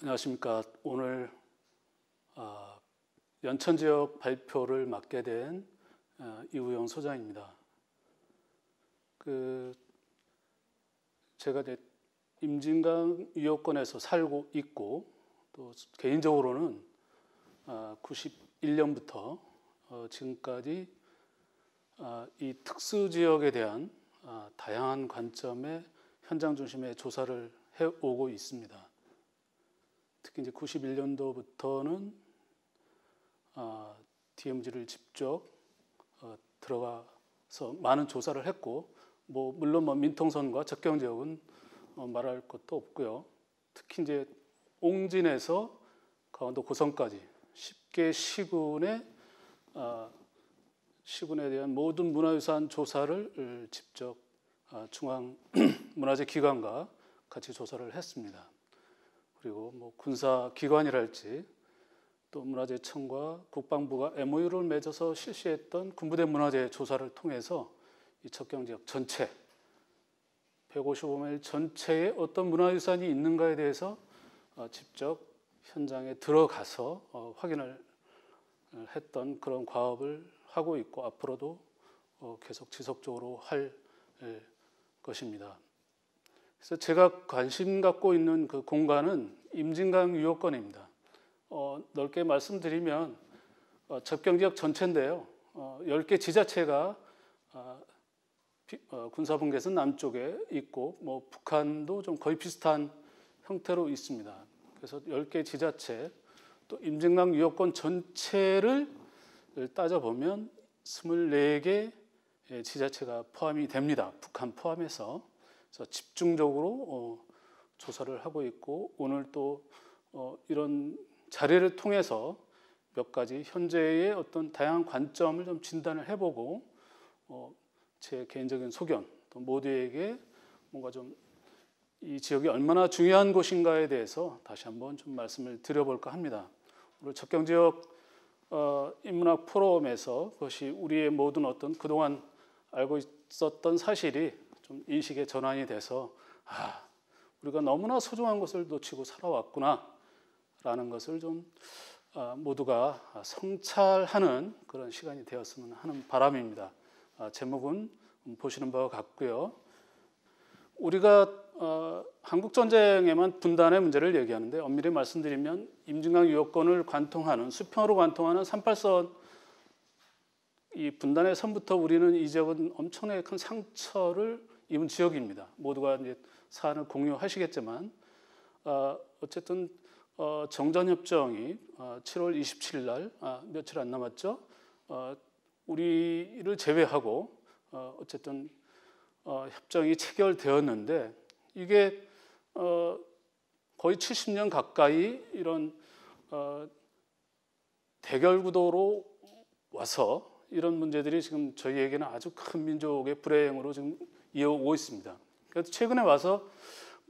안녕하십니까. 오늘 연천 지역 발표를 맡게 된 이우영 소장입니다. 제가 임진강 유역권에서 살고 있고 또 개인적으로는 91년부터 지금까지 이 특수 지역에 대한 다양한 관점의 현장 중심의 조사를 해오고 있습니다. 특히 이제 91년도부터는 DMZ를 직접 들어가서 많은 조사를 했고, 물론 민통선과 접경 지역은 말할 것도 없고요. 특히 이제 옹진에서 강원도 고성까지 10개 시군에 대한 모든 문화유산 조사를 직접 중앙문화재기관과 같이 조사를 했습니다. 그리고 군사기관이랄지 또 문화재청과 국방부가 MOU를 맺어서 실시했던 군부대 문화재 조사를 통해서 이 접경지역 전체 155마일 전체에 어떤 문화유산이 있는가에 대해서 직접 현장에 들어가서 확인을 했던 그런 과업을 하고 있고, 앞으로도 계속 지속적으로 할 것입니다. 그래서 제가 관심 갖고 있는 그 공간은 임진강 유역권입니다. 넓게 말씀드리면 접경지역 전체인데요. 10개 지자체가 군사분계선 남쪽에 있고 북한도 좀 거의 비슷한 형태로 있습니다. 그래서 10개 지자체 또 임진강 유역권 전체를 따져보면 24개 지자체가 포함이 됩니다. 북한 포함해서. 그래서 집중적으로 조사를 하고 있고, 오늘 또 이런 자료를 통해서 몇 가지 현재의 어떤 다양한 관점을 좀 진단을 해보고 제 개인적인 소견, 또 모두에게 뭔가 좀 이 지역이 얼마나 중요한 곳인가에 대해서 다시 한번 좀 말씀을 드려볼까 합니다. 오늘 접경지역 인문학 포럼에서 그것이 우리의 모든 어떤 그동안 알고 있었던 사실이 좀 인식의 전환이 돼서 우리가 너무나 소중한 것을 놓치고 살아왔구나 라는 것을 좀 모두가 성찰하는 그런 시간이 되었으면 하는 바람입니다. 제목은 보시는 바와 같고요. 우리가 한국전쟁에만 분단의 문제를 얘기하는데, 엄밀히 말씀드리면 임진강 유역권을 관통하는, 수평으로 관통하는 38선 이 분단의 선부터 우리는 이 지역은 엄청나게 큰 상처를 입은 지역입니다. 모두가 이제 사안을 공유하시겠지만, 어쨌든 정전협정이 7월 27일 날, 며칠 안 남았죠. 우리를 제외하고 어쨌든 협정이 체결되었는데, 이게 거의 70년 가까이 이런 대결 구도로 와서 이런 문제들이 지금 저희에게는 아주 큰 민족의 불행으로 지금 이어오고 있습니다. 그래서 최근에 와서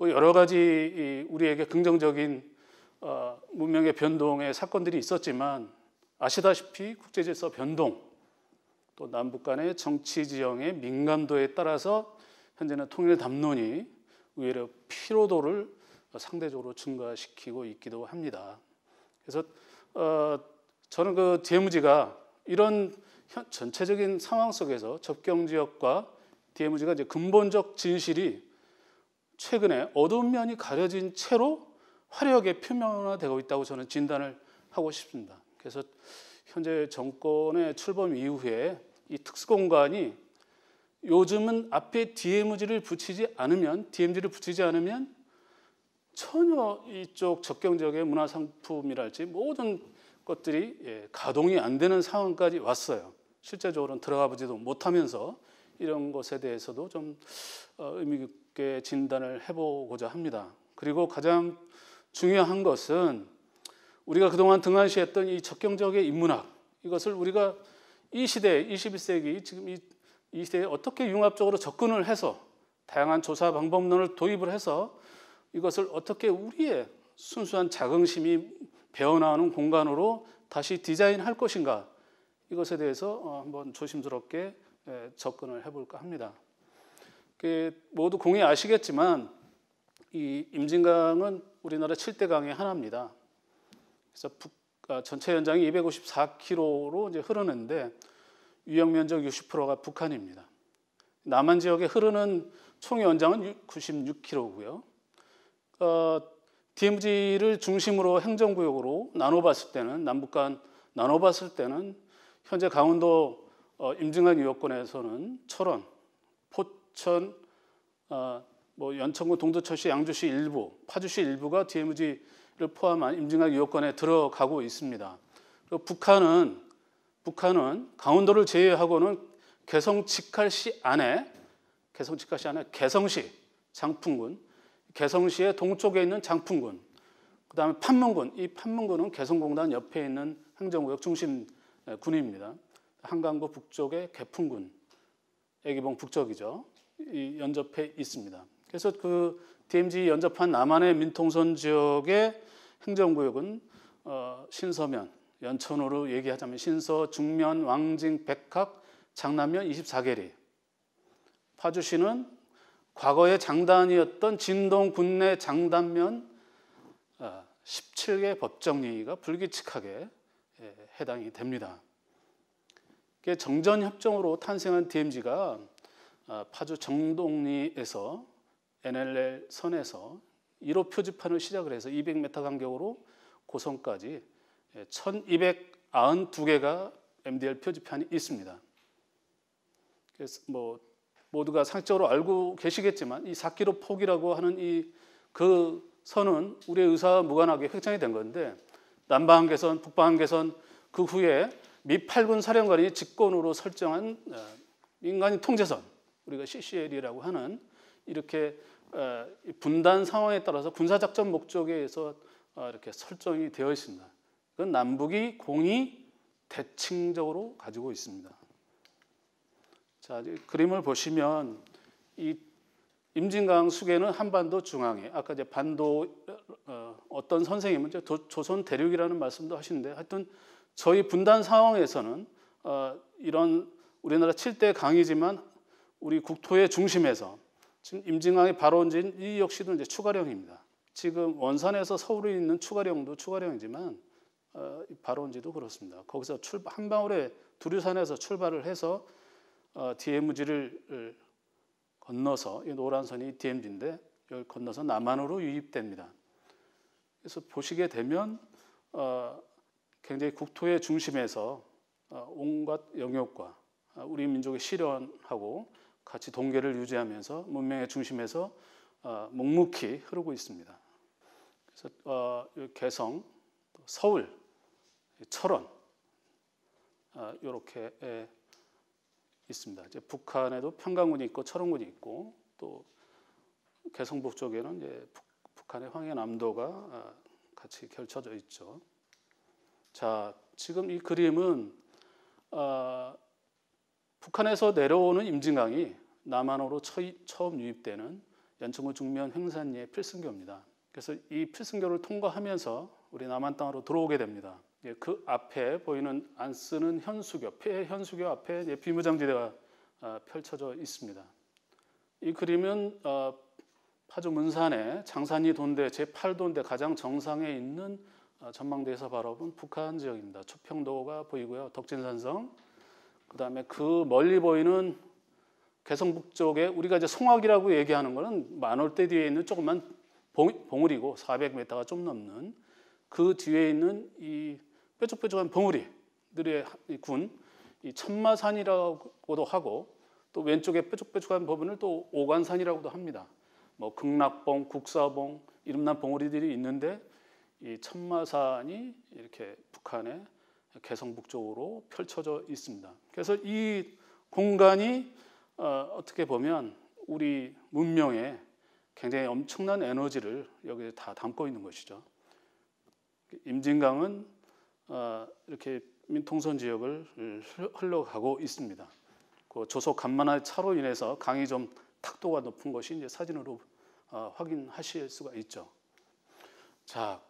여러 가지 우리에게 긍정적인 문명의 변동의 사건들이 있었지만, 아시다시피 국제질서 변동, 또 남북 간의 정치 지형의 민감도에 따라서 현재는 통일 담론이 의외로 피로도를 상대적으로 증가시키고 있기도 합니다. 그래서 저는 그 DMZ가 이런 전체적인 상황 속에서 접경지역과 DMZ가 이제 근본적 진실이 최근에 어두운 면이 가려진 채로 화려하게 표면화되고 있다고 저는 진단을 하고 싶습니다. 그래서 현재 정권의 출범 이후에 이 특수공간이 요즘은 앞에 DMZ를 붙이지 않으면 전혀 이쪽 접경지역의 문화상품이랄지 모든 것들이 가동이 안 되는 상황까지 왔어요. 실제적으로는 들어가 보지도 못하면서 이런 것에 대해서도 좀 의미 깊게 진단을 해보고자 합니다. 그리고 가장 중요한 것은 우리가 그동안 등한시했던 이 접경지역의 인문학, 이것을 우리가 이 시대, 21세기 지금 이 시대에 어떻게 융합적으로 접근을 해서 다양한 조사 방법론을 도입을 해서 이것을 어떻게 우리의 순수한 자긍심이 배어나오는 공간으로 다시 디자인할 것인가, 이것에 대해서 한번 조심스럽게 접근을 해볼까 합니다. 모두 공히 아시겠지만 이 임진강은 우리나라 7대 강의 하나입니다. 그래서 전체 연장이 254km로 이제 흐르는데 유역 면적 60%가 북한입니다. 남한 지역에 흐르는 총 연장은 96km고요. DMZ를 중심으로 행정구역으로 나눠봤을 때는 남북 간 나눠봤을 때는 현재 강원도 임진강 유역권에서는 철원, 포천, 연천군 동두천시, 양주시 일부, 파주시 일부가 DMZ를 포함한 임진강 유역권에 들어가고 있습니다. 그리고 북한은 강원도를 제외하고는 개성직할시 안에 개성시 장풍군, 개성시의 동쪽에 있는 장풍군, 그다음에 판문군, 이 판문군은 개성공단 옆에 있는 행정구역 중심군입니다. 한강구 북쪽의 개풍군, 애기봉 북쪽이죠. 이 연접해 있습니다. 그래서 그 DMZ 연접한 남한의 민통선 지역의 행정구역은 신서면, 연천으로 얘기하자면 신서, 중면, 왕징, 백학, 장남면 24개리. 파주시는 과거의 장단이었던 진동, 군내, 장단면 17개 법정리가 불규칙하게 해당이 됩니다. 정전협정으로 탄생한 DMZ가 파주 정동리에서 NLL 선에서 1호 표지판을 시작을 해서 200m 간격으로 고성까지 1292개가 MDL 표지판이 있습니다. 그래서 모두가 상식적으로 알고 계시겠지만 이 4km 폭이라고 하는 그 선은 우리의 의사와 무관하게 획정이 된 건데 남방한계선, 북방한계선 그 후에 미 8군 사령관이 직권으로 설정한 민간인 통제선, 우리가 CCL이라고 하는 이렇게 분단 상황에 따라서 군사작전 목적에 의해서 이렇게 설정이 되어 있습니다. 그건 남북이 공이 대칭적으로 가지고 있습니다. 자, 그림을 보시면 이 임진강 수계는 한반도 중앙에, 아까 이제 반도 어떤 선생님은 조선 대륙이라는 말씀도 하시는데 하여튼 저희 분단 상황에서는 이런 우리나라 7대 강이지만 우리 국토의 중심에서 지금 임진강의 발원지인 이 역시도 이제 추가령입니다. 지금 원산에서 서울에 있는 추가령도 추가령이지만 발원지도 그렇습니다. 거기서 한 방울의 두류산에서 출발을 해서 DMZ를 건너서 이 노란 선이 DMZ인데 여기 건너서 남한으로 유입됩니다. 그래서 보시게 되면 굉장히 국토의 중심에서 온갖 영역과 우리 민족의 실현하고 같이 동계를 유지하면서 문명의 중심에서 묵묵히 흐르고 있습니다. 그래서 개성, 서울, 철원 이렇게 있습니다. 이제 북한에도 평강군이 있고 철원군이 있고 또 개성북 쪽에는 이제 북한의 황해남도가 같이 겹쳐져 있죠. 자, 지금 이 그림은 북한에서 내려오는 임진강이 남한으로 처음 유입되는 연천군 중면 횡산리의 필승교입니다. 그래서 이 필승교를 통과하면서 우리 남한 땅으로 들어오게 됩니다. 그 앞에 보이는 안 쓰는 현수교, 폐 현수교 앞에 비무장지대가 펼쳐져 있습니다. 이 그림은 파주 문산의 장산리 돈대 제8돈대 가장 정상에 있는 전망대에서 바라본 북한 지역입니다. 초평도가 보이고요. 덕진산성, 그다음에 그 멀리 보이는 개성북쪽에 우리가 이제 송악이라고 얘기하는 것은 만월대 뒤에 있는 조그만 봉우리고 400m가 좀 넘는 그 뒤에 있는 이 뾰족뾰족한 봉우리들의 군, 이 천마산이라고도 하고 또 왼쪽에 뾰족뾰족한 부분을 또 오관산이라고도 합니다. 극락봉, 국사봉, 이름난 봉우리들이 있는데 이 천마산이 이렇게 북한의 개성북쪽으로 펼쳐져 있습니다. 그래서 이 공간이 어떻게 보면 우리 문명에 굉장히 엄청난 에너지를 여기에 다 담고 있는 것이죠. 임진강은 이렇게 민통선 지역을 흘러가고 있습니다. 그 조속 간만의 차로 인해서 강이 좀 탁도가 높은 것이 이제 사진으로 확인하실 수가 있죠. 자,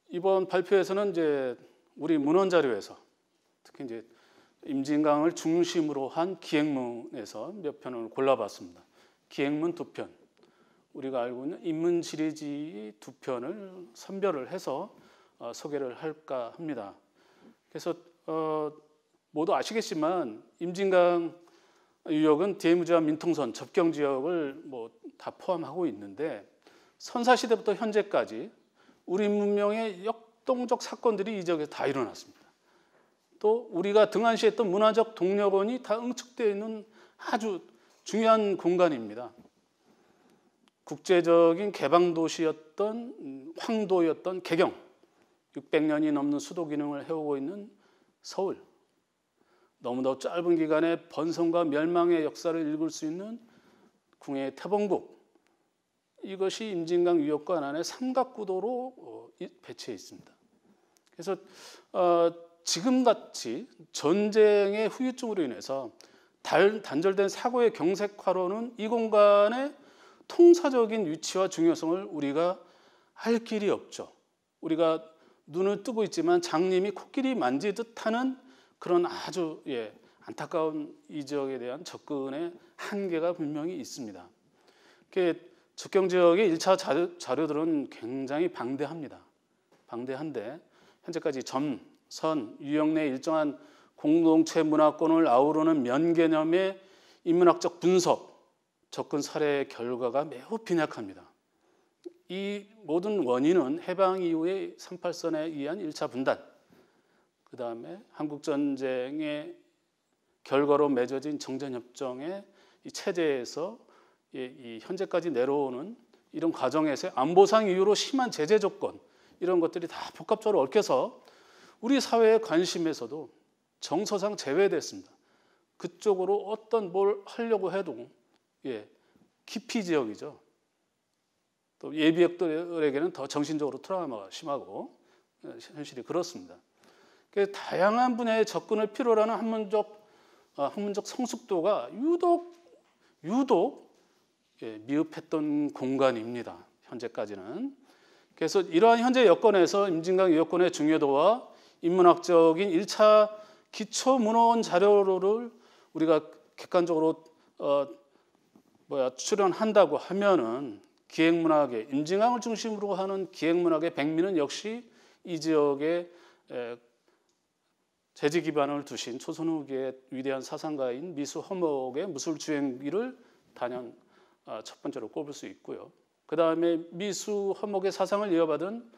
이번 발표에서는 이제 우리 문헌 자료에서 특히 이제 임진강을 중심으로 한 기행문에서 몇 편을 골라봤습니다. 기행문 2편, 우리가 알고 있는 인문 지리지 두 편을 선별을 해서 소개를 할까 합니다. 그래서 모두 아시겠지만 임진강 유역은 대무제와 민통선 접경 지역을 다 포함하고 있는데 선사시대부터 현재까지 우리 문명의 역동적 사건들이 이 지역에서 다 일어났습니다. 또 우리가 등한시했던 문화적 동력원이 다 응축되어 있는 아주 중요한 공간입니다. 국제적인 개방도시였던 황도였던 개경, 600년이 넘는 수도 기능을 해오고 있는 서울, 너무나 짧은 기간에 번성과 멸망의 역사를 읽을 수 있는 궁예의 태봉북, 이것이 임진강 유역관 안에 삼각구도로 배치해 있습니다. 그래서 지금같이 전쟁의 후유증으로 인해서 단절된 사고의 경색화로는 이 공간의 통사적인 위치와 중요성을 우리가 알 길이 없죠. 우리가 눈을 뜨고 있지만 장님이 코끼리 만지듯 하는 그런 아주 안타까운 이 지역에 대한 접근의 한계가 분명히 있습니다. 접경 지역의 1차 자료들은 굉장히 방대합니다. 방대한데 현재까지 점, 선, 유역 내 일정한 공동체 문화권을 아우르는 면 개념의 인문학적 분석, 접근 사례의 결과가 매우 빈약합니다. 이 모든 원인은 해방 이후의 38선에 의한 1차 분단, 그 다음에 한국전쟁의 결과로 맺어진 정전협정의 이 체제에서 이 현재까지 내려오는 이런 과정에서 안보상 이유로 심한 제재 조건, 이런 것들이 다 복합적으로 얽혀서 우리 사회의 관심에서도 정서상 제외됐습니다. 그쪽으로 어떤 뭘 하려고 해도 기피 지역이죠. 또 예비역들에게는 더 정신적으로 트라우마가 심하고 현실이 그렇습니다. 다양한 분야의 접근을 필요로 하는 학문적 성숙도가 유독 미흡했던 공간입니다. 현재까지는. 그래서 이러한 현재 여건에서 임진강 유역권의 중요도와 인문학적인 1차 기초문헌 자료를 우리가 객관적으로 출연한다고 하면은 기획문학의 임진강을 중심으로 하는 기획문학의 백미는 역시 이 지역의 재지 기반을 두신 조선 후기의 위대한 사상가인 미수 허목의 무술주행기를 단연 첫 번째로 꼽을 수 있고요. 그 다음에 미수 허목의 사상을 이어받은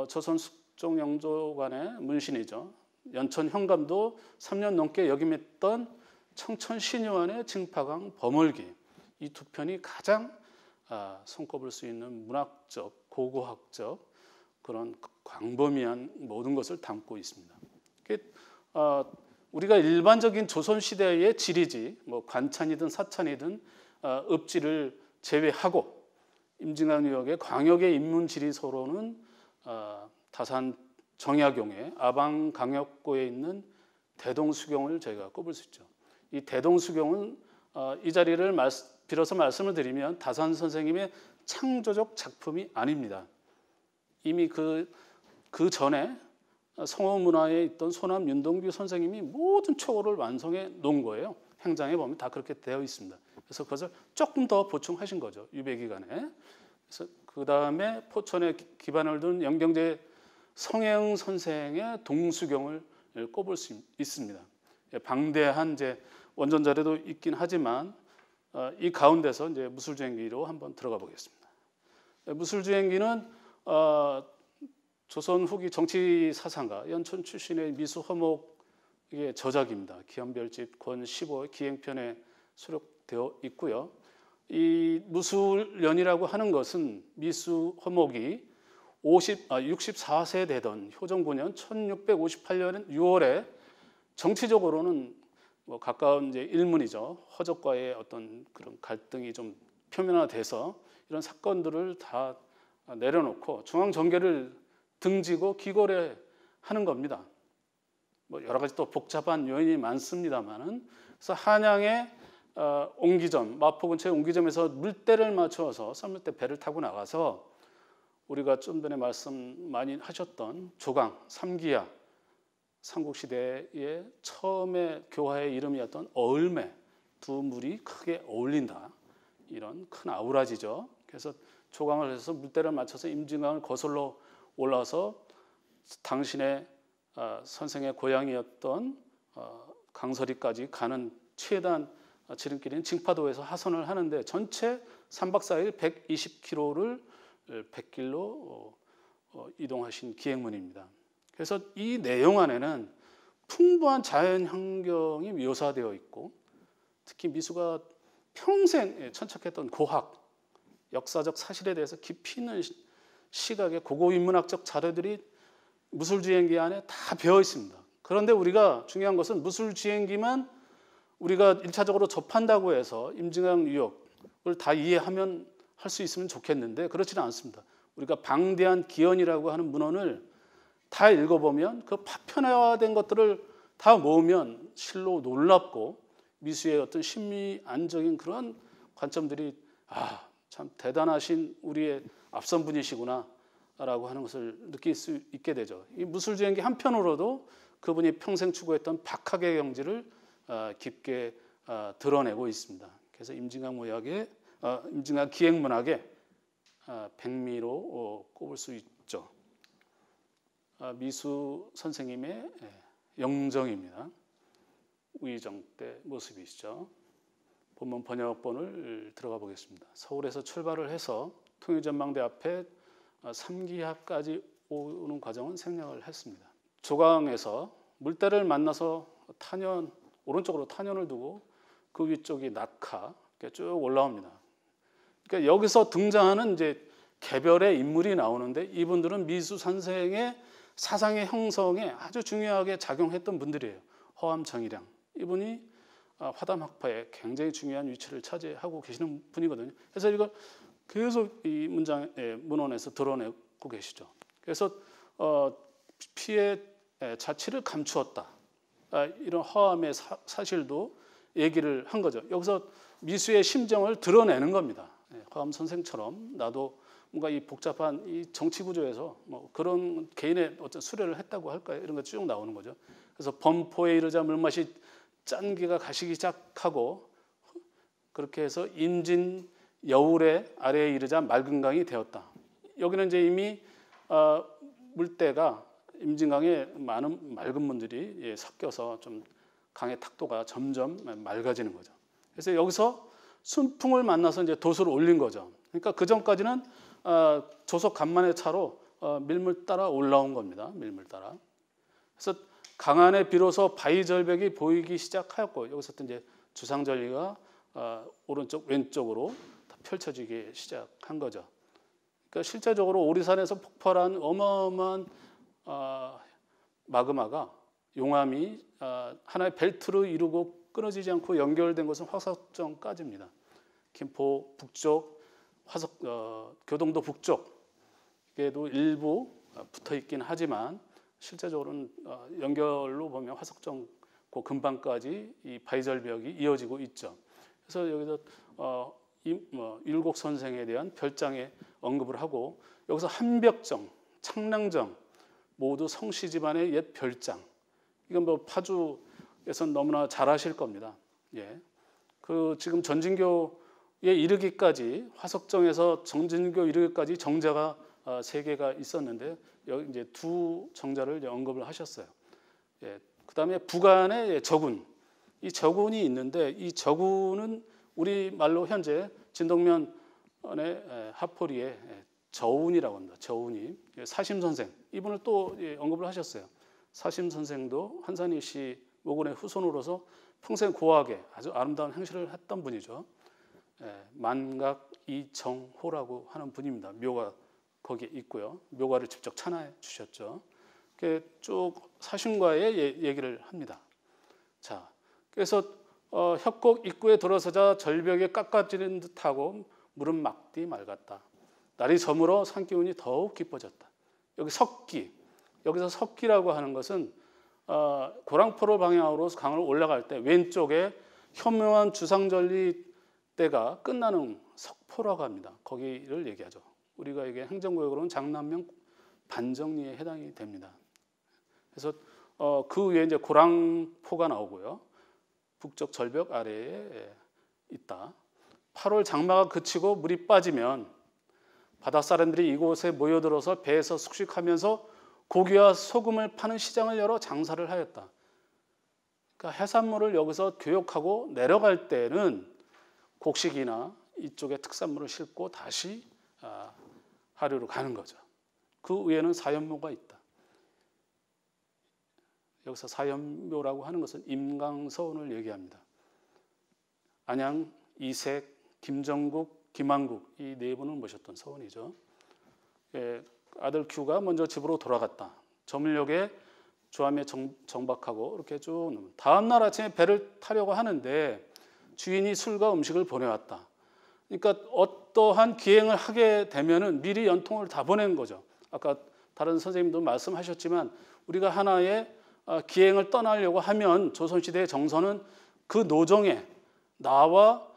조선 숙종 영조관의 문신이죠. 연천 현감도 3년 넘게 역임했던 청천 신유환의 징파강 범월기, 이 두 편이 가장 손꼽을 수 있는 문학적, 고고학적 그런 광범위한 모든 것을 담고 있습니다. 우리가 일반적인 조선시대의 지리지, 관찬이든 사찬이든 읍지를 제외하고 임진강 유역의 광역의 인문지리서로는 다산 정약용의 아방강역고에 있는 대동수경을 저희가 꼽을 수 있죠. 이 대동수경은 이 자리를 빌어서 말씀을 드리면 다산 선생님의 창조적 작품이 아닙니다. 이미 그 전에 성어문화에 있던 소남 윤동규 선생님이 모든 초고를 완성해 놓은 거예요. 행장에 보면 다 그렇게 되어 있습니다. 그래서 그것을 조금 더 보충하신 거죠. 유배기간에. 그래서 그 다음에 포천에 기반을 둔 영경제 성혜영 선생의 동수경을 꼽을 수 있습니다. 방대한 원전 자료도 있긴 하지만 이 가운데서 무술주행기로 한번 들어가 보겠습니다. 무술주행기는 조선 후기 정치 사상가 연천 출신의 미수 허목의 저작입니다. 기현별집 권 15의 기행편에 수록되어 있고요. 이 무술연이라고 하는 것은 미수 허목이 64세 되던 효정 9년 1658년 6월에 정치적으로는 가까운 일문이죠. 허적과의 어떤 그런 갈등이 좀 표면화돼서 이런 사건들을 다 내려놓고 중앙 정계를 등지고 기거래 하는 겁니다. 여러 가지 또 복잡한 요인이 많습니다만은 그래서 한양의 옹기점, 마포 근처의 옹기점에서 물대를 맞춰서 썰물대 배를 타고 나가서 우리가 좀 전에 말씀 많이 하셨던 조강, 삼기야, 삼국시대의 처음에 교화의 이름이었던 어을매, 두 물이 크게 어울린다. 이런 큰 아우라지죠. 그래서 조강을 해서 물대를 맞춰서 임진강을 거슬러 올라서 당신의 선생의 고향이었던 강서리까지 가는 최단 지름길인 징파도에서 하선을 하는데 전체 3박 4일 120km를 100길로 이동하신 기행문입니다. 그래서 이 내용 안에는 풍부한 자연 환경이 묘사되어 있고 특히 미수가 평생 천착했던 고학, 역사적 사실에 대해서 깊이 있는 시각의 고고인문학적 자료들이 무술주행기 안에 다 배어 있습니다. 그런데 우리가 중요한 것은 무술주행기만 우리가 1차적으로 접한다고 해서 임진강 유역을 다 이해하면 할 수 있으면 좋겠는데 그렇지는 않습니다. 우리가 방대한 기원이라고 하는 문헌을 다 읽어보면 그 파편화된 것들을 다 모으면 실로 놀랍고 미수의 어떤 심미안적인 그런 관점들이 참 대단하신 우리의 앞선 분이시구나 라고 하는 것을 느낄 수 있게 되죠. 이 무술주행기 한편으로도 그분이 평생 추구했던 박학의 경지를 깊게 드러내고 있습니다. 그래서 임진강 기행문학의 백미로 꼽을 수 있죠. 미수 선생님의 영정입니다. 우의정 때 모습이시죠. 본문 번역본을 들어가 보겠습니다. 서울에서 출발을 해서 통일전망대 앞에 삼기합까지 오는 과정은 생략을 했습니다. 조강에서 물대를 만나서 오른쪽으로 탄현을 두고 그 위쪽이 낙하 쭉 올라옵니다. 그러니까 여기서 등장하는 이제 개별의 인물이 나오는데 이분들은 미수 선생의 사상의 형성에 아주 중요하게 작용했던 분들이에요. 허암 정일양 이분이 화담 학파에 굉장히 중요한 위치를 차지하고 계시는 분이거든요. 그래서 이걸 계속 이 문헌에서 드러내고 계시죠. 그래서 피의 자취를 감추었다. 이런 허암의 사실도 얘기를 한 거죠. 여기서 미수의 심정을 드러내는 겁니다. 허암 선생처럼 나도 뭔가 이 복잡한 이 정치 구조에서 뭐 그런 개인의 어떤 수련을 했다고 할까요? 이런 거 쭉 나오는 거죠. 그래서 범포에 이르자 물맛이 짠기가 가시기 시작하고 그렇게 해서 임진 여울의 아래에 이르자 맑은 강이 되었다. 여기는 이제 이미 물대가 임진강에 많은 맑은 문들이 섞여서 좀 강의 탁도가 점점 맑아지는 거죠. 그래서 여기서 순풍을 만나서 이제 돛을 올린 거죠. 그러니까 그 전까지는 조석 간만의 차로 밀물 따라 올라온 겁니다. 밀물 따라. 그래서 강 안에 비로소 바위절벽이 보이기 시작하였고 여기서 이제 주상절리가 오른쪽 왼쪽으로 펼쳐지기 시작한 거죠. 그러니까 실제적으로 오리산에서 폭발한 어마어마한 마그마가 용암이 하나의 벨트로 이루고 끊어지지 않고 연결된 것은 화석정까지입니다. 김포 북쪽, 교동도 북쪽에도 일부 붙어 있긴 하지만 실제적으로는 연결로 보면 화석정 그 근방까지 이 바위절벽이 이어지고 있죠. 그래서 여기서 율곡 선생에 대한 별장에 언급을 하고 여기서 한벽정, 창랑정 모두 성씨 집안의 옛 별장. 이건 뭐 파주에서 너무나 잘 아실 겁니다. 예. 그 지금 전진교에 이르기까지 화석정에서 전진교 이르기까지 정자가 3개가 있었는데 여기 이제 2 정자를 이제 언급을 하셨어요. 예. 그다음에 북안에 저군. 이 저군이 있는데 이 저군은 우리 말로 현재 진동면의 하포리의 저운이라고 합니다. 저운이 사심 선생 이분을 또 언급을 하셨어요. 사심 선생도 한산희 씨 모군의 후손으로서 평생 고하게 아주 아름다운 행실을 했던 분이죠. 만각 이정호라고 하는 분입니다. 묘가 거기에 있고요. 묘가를 직접 찬화해 주셨죠. 쭉 사심과의 얘기를 합니다. 자, 그래서 협곡 입구에 들어서자 절벽에 깎아지는 듯하고 물은 막디 맑았다. 날이 저물어 산기운이 더욱 깊어졌다. 여기 석기, 여기서 석기라고 하는 것은 고랑포를 방향으로 강을 올라갈 때 왼쪽에 현묘한 주상절리 때가 끝나는 석포라고 합니다. 거기를 얘기하죠. 우리가 이게 행정구역으로는 장남면 반정리에 해당이 됩니다. 그래서 그 위에 이제 고랑포가 나오고요. 북쪽 절벽 아래에 있다. 8월 장마가 그치고 물이 빠지면 바다 사람들이 이곳에 모여들어서 배에서 숙식하면서 고기와 소금을 파는 시장을 열어 장사를 하였다. 그러니까 해산물을 여기서 교역하고 내려갈 때는 곡식이나 이쪽에 특산물을 싣고 다시 하류로 가는 거죠. 그 위에는 사연묘가 있다. 여기서 사연묘라고 하는 것은 임강서운을 얘기합니다. 안양, 이색, 김정국, 김한국 이 네 분을 모셨던 서원이죠. 아들 큐가 먼저 집으로 돌아갔다. 저물역에 주함에 정박하고 이렇게 쭉 다음 날 아침에 배를 타려고 하는데 주인이 술과 음식을 보내왔다. 그러니까 어떠한 기행을 하게 되면은 미리 연통을 다 보내는 거죠. 아까 다른 선생님도 말씀하셨지만 우리가 하나의 기행을 떠나려고 하면 조선시대의 정서는 그 노정에 나와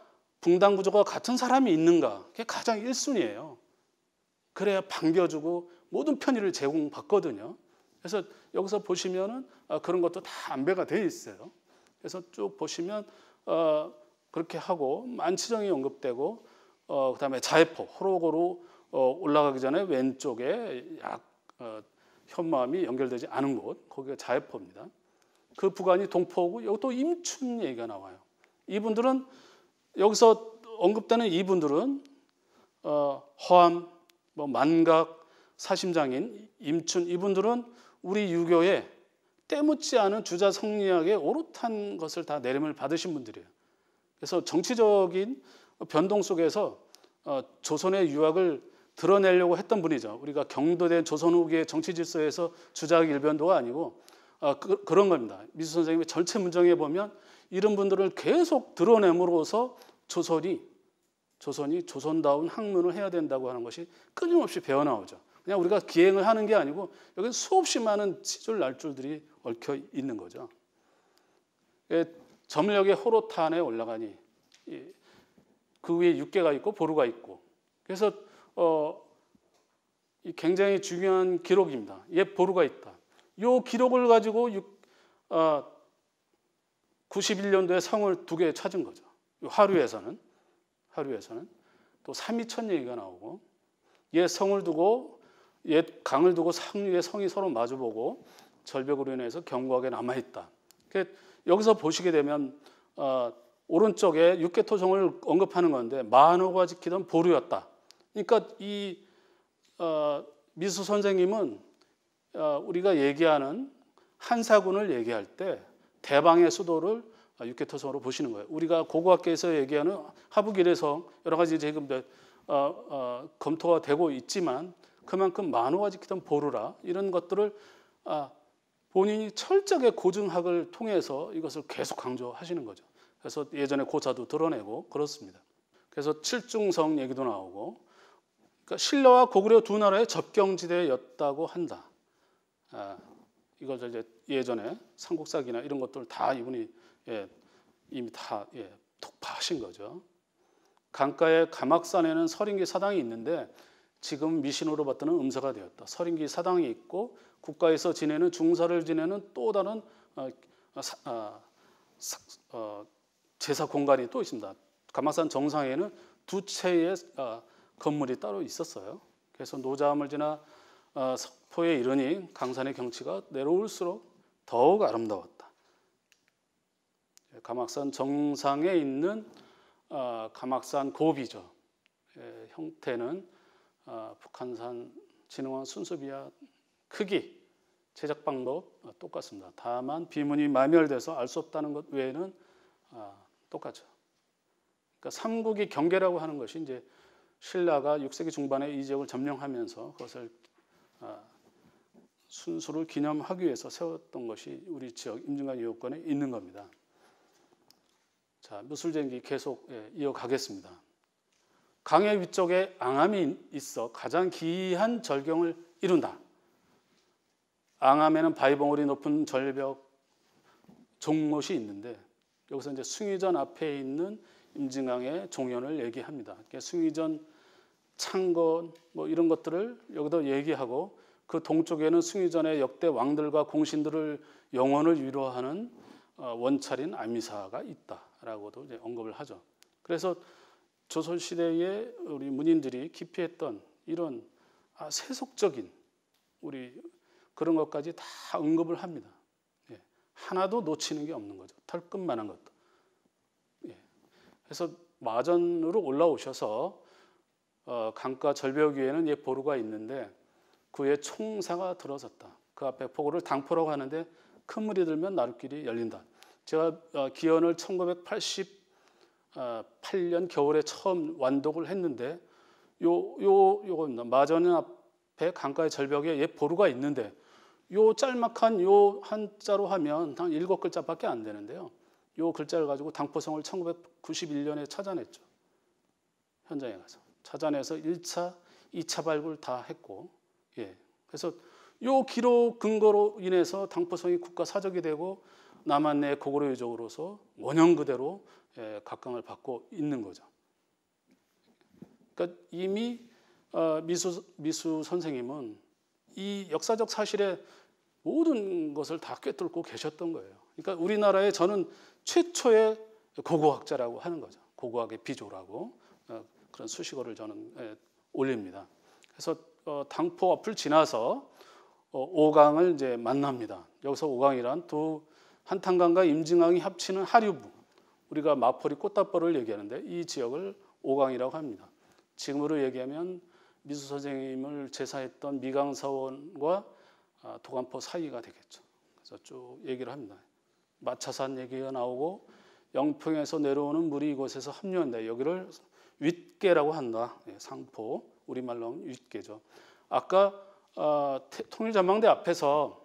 붕당구조가 같은 사람이 있는가 그게 가장 1순위예요. 그래야 반겨주고 모든 편의를 제공받거든요. 그래서 여기서 보시면은 그런 것도 다 안배가 되어 있어요. 그래서 쭉 보시면 그렇게 하고 만치정이 언급되고 그다음에 자해포 호로고로 올라가기 전에 왼쪽에 현마음이 연결되지 않은 곳 거기가 자해포입니다. 그 부관이 동포고 여기 또 임춘 얘기가 나와요. 이분들은 여기서 언급되는 이분들은 허암, 만각, 사심장인, 임춘 이분들은 우리 유교에 때묻지 않은 주자 성리학의 오롯한 것을 다 내림을 받으신 분들이에요. 그래서 정치적인 변동 속에서 조선의 유학을 드러내려고 했던 분이죠. 우리가 경도된 조선 후기의 정치 질서에서 주작 일변도가 아니고 그런 겁니다. 미수 선생님의 절체 문정에 보면 이런 분들을 계속 드러냄으로써 조선이 조선다운 학문을 해야 된다고 하는 것이 끊임없이 배어나오죠. 그냥 우리가 기행을 하는 게 아니고 여기 수없이 많은 치줄 날줄들이 얽혀 있는 거죠. 저물역의 호로탄에 올라가니 그 위에 육계가 있고 보루가 있고 그래서 굉장히 중요한 기록입니다. 옛 보루가 있다. 이 기록을 가지고 91년도에 성을 2개 찾은 거죠. 하류에서는 또 삼이천 얘기가 나오고 옛 성을 두고 옛 강을 두고 상 위에 성이 서로 마주보고 절벽으로 인해서 견고하게 남아있다. 여기서 보시게 되면 오른쪽에 육계토성을 언급하는 건데 만호가 지키던 보루였다. 그러니까 이 미수 선생님은 우리가 얘기하는 한사군을 얘기할 때 대방의 수도를 육계토성으로 보시는 거예요. 우리가 고고학계에서 얘기하는 하북일해성 여러 가지 지금 검토가 되고 있지만 그만큼 만호가 지키던 보루라 이런 것들을 본인이 철저하게 고증학을 통해서 이것을 계속 강조하시는 거죠. 그래서 예전에 고사도 드러내고 그렇습니다. 그래서 칠중성 얘기도 나오고 그러니까 신라와 고구려 두 나라의 접경지대였다고 한다. 이걸 이제 예전에 삼국사기나 이런 것들 다 이분이 이미 다 독파하신 거죠. 강가의 가막산에는 서린기 사당이 있는데 지금 미신으로 봤더니 음사가 되었다. 서린기 사당이 있고 국가에서 지내는 중사를 지내는 또 다른 제사 공간이 또 있습니다. 가막산 정상에는 2채의 건물이 따로 있었어요. 그래서 노자함을 지나 석포에 이르니 강산의 경치가 내려올수록 더욱 아름다웠다. 가막산 정상에 있는 가막산 고비죠. 형태는 북한산 진흥원 순수비와 크기, 제작 방법 똑같습니다. 다만 비문이 마멸돼서 알 수 없다는 것 외에는 똑같죠. 그러니까 삼국이 경계라고 하는 것이 이제 신라가 6세기 중반에 이 지역을 점령하면서 그것을 순수를 기념하기 위해서 세웠던 것이 우리 지역 임진강 유역권에 있는 겁니다. 자, 묘술쟁기 계속 이어가겠습니다. 강의 위쪽에 앙암이 있어 가장 기이한 절경을 이룬다. 앙암에는 바위봉우리 높은 절벽 종못이 있는데 여기서 이제 숭의전 앞에 있는 임진강의 종연을 얘기합니다. 숭의전 창건 이런 것들을 여기도 얘기하고 그 동쪽에는 숭의전의 역대 왕들과 공신들을 영원을 위로하는 원찰인 암미사가 있다라고도 이제 언급을 하죠. 그래서 조선시대에 우리 문인들이 기피했던 이런 세속적인 우리 그런 것까지 다 언급을 합니다. 예. 하나도 놓치는 게 없는 거죠. 털끝만한 것도. 예. 그래서 마전으로 올라오셔서 강가 절벽 위에는 옛 보루가 있는데 그 위에 총사가 들어섰다. 그 앞에 포구를 당포라고 하는데 큰 물이 들면 나룻길이 열린다. 제가 기원을 1988년 겨울에 처음 완독을 했는데 요겁니다. 마전 앞에 강가의 절벽에 옛 보루가 있는데 요 짤막한 요 한자로 하면 한 7글자밖에 안 되는데요. 요 글자를 가지고 당포성을 1991년에 찾아냈죠. 현장에 가서 찾아내서 1차, 2차 발굴 다 했고, 예. 그래서 요 기록 근거로 인해서 당포성이 국가 사적이 되고 남한 내 고구려 유적으로서 원형 그대로 각광을 받고 있는 거죠. 그러니까 이미 미수 선생님은 이 역사적 사실에 모든 것을 다 꿰뚫고 계셨던 거예요. 그러니까 우리나라의 저는 최초의 고고학자라고 하는 거죠. 고고학의 비조라고 그런 수식어를 저는 올립니다. 그래서 당포 앞을 지나서 오강을 이제 만납니다. 여기서 오강이란 두 한탄강과 임진강이 합치는 하류부, 우리가 마포리 꽃다벌을 얘기하는데 이 지역을 오강이라고 합니다. 지금으로 얘기하면 미수 선생님을 제사했던 미강사원과 도간포 사이가 되겠죠. 그래서 쭉 얘기를 합니다. 마차산 얘기가 나오고 영평에서 내려오는 물이 이곳에서 합류한다. 여기를 윗계라고 한다. 상포, 우리말로 하면 윗계죠. 아까 통일전망대 앞에서